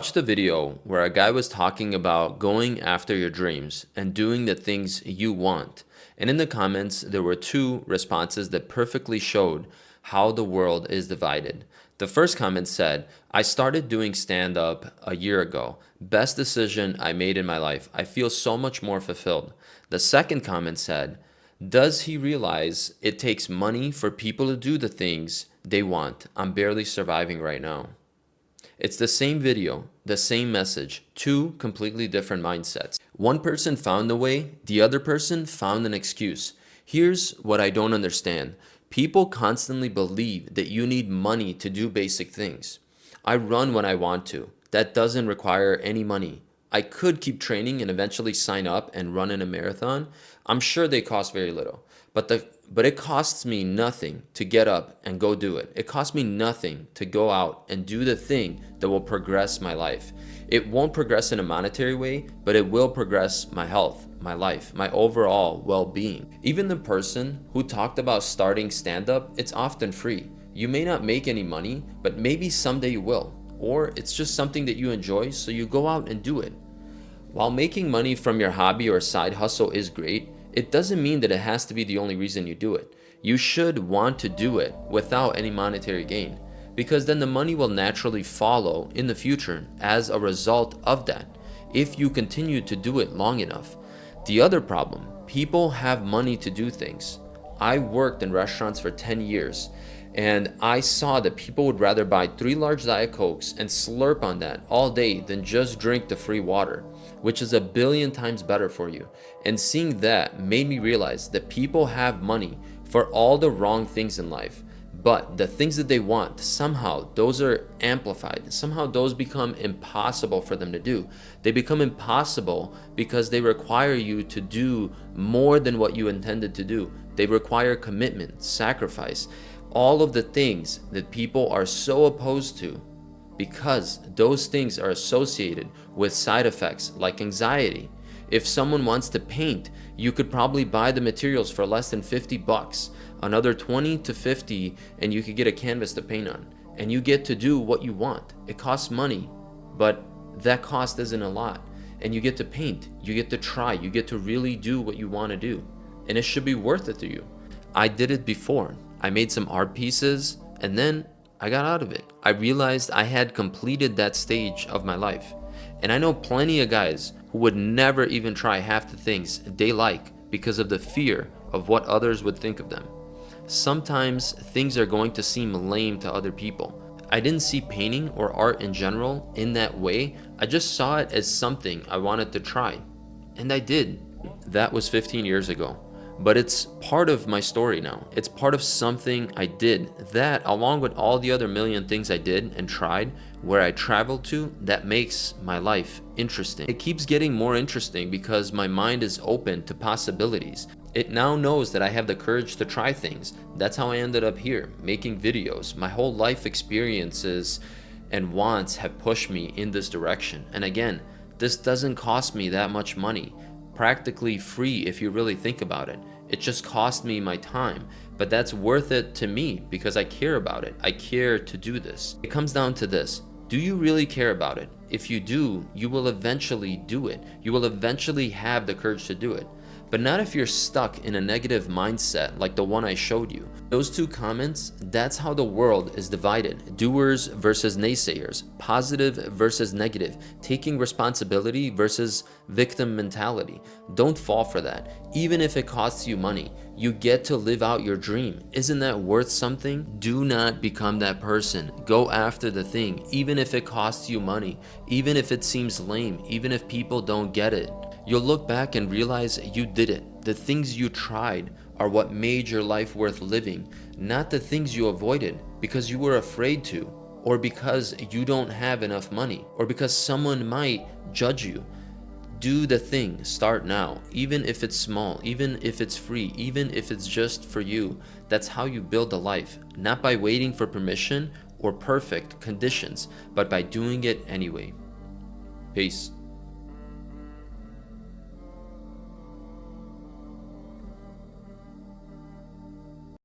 Watched a video where a guy was talking about going after your dreams and doing the things you want. And in the comments, there were two responses that perfectly showed how the world is divided. The first comment said, I started doing stand up a year ago. Best decision I made in my life. I feel so much more fulfilled. The second comment said, does he realize it takes money for people to do the things they want? I'm barely surviving right now. It's the same video, the same message, two completely different mindsets. One person found a way, the other person found an excuse. Here's what I don't understand. People constantly believe that you need money to do basic things. I run when I want to. That doesn't require any money. I could keep training and eventually sign up and run in a marathon. I'm sure they cost very little, but it costs me nothing to get up and go do it. It costs me nothing to go out and do the thing that will progress my life. It won't progress in a monetary way, but it will progress my health, my life, my overall well-being. Even the person who talked about starting stand-up, it's often free. You may not make any money, but maybe someday you will. Or it's just something that you enjoy, so you go out and do it. While making money from your hobby or side hustle is great, it doesn't mean that it has to be the only reason you do it. You should want to do it without any monetary gain, because then the money will naturally follow in the future as a result of that, if you continue to do it long enough. The other problem, people have money to do things. I worked in restaurants for 10 years, and I saw that people would rather buy 3 large Diet Cokes and slurp on that all day than just drink the free water, which is 1,000,000,000 times better for you. And seeing that made me realize that people have money for all the wrong things in life, but the things that they want, somehow those are amplified. Somehow those become impossible for them to do. They become impossible because they require you to do more than what you intended to do. They require commitment, sacrifice, all of the things that people are so opposed to, because those things are associated with side effects like anxiety. If someone wants to paint, you could probably buy the materials for less than 50 bucks, another 20 to 50, and you could get a canvas to paint on. And you get to do what you want. It costs money, but that cost isn't a lot. And you get to paint, you get to try, you get to really do what you want to do. And it should be worth it to you. I did it before. I made some art pieces, and then I got out of it. I realized I had completed that stage of my life. And I know plenty of guys who would never even try half the things they like because of the fear of what others would think of them. Sometimes things are going to seem lame to other people. I didn't see painting or art in general in that way. I just saw it as something I wanted to try. And I did. That was 15 years ago. But it's part of my story now. It's part of something I did that, along with all the other million things I did and tried, where I traveled to, that makes my life interesting. It keeps getting more interesting because my mind is open to possibilities. It now knows that I have the courage to try things. That's how I ended up here, making videos. My whole life experiences and wants have pushed me in this direction. And again, this doesn't cost me that much money. Practically free if you really think about it. It just cost me my time, but that's worth it to me because I care about it. I care to do this. It comes down to this. Do you really care about it? If you do, you will eventually do it. You will eventually have the courage to do it. But not if you're stuck in a negative mindset like the one I showed you. Those two comments, that's how the world is divided. Doers versus naysayers, positive versus negative, taking responsibility versus victim mentality. Don't fall for that. Even if it costs you money, you get to live out your dream. Isn't that worth something? Do not become that person. Go after the thing, even if it costs you money, even if it seems lame, even if people don't get it. You'll look back and realize you did it. The things you tried are what made your life worth living, not the things you avoided because you were afraid to, or because you don't have enough money, or because someone might judge you. Do the thing, start now, even if it's small, even if it's free, even if it's just for you. That's how you build a life, not by waiting for permission or perfect conditions, but by doing it anyway. Peace.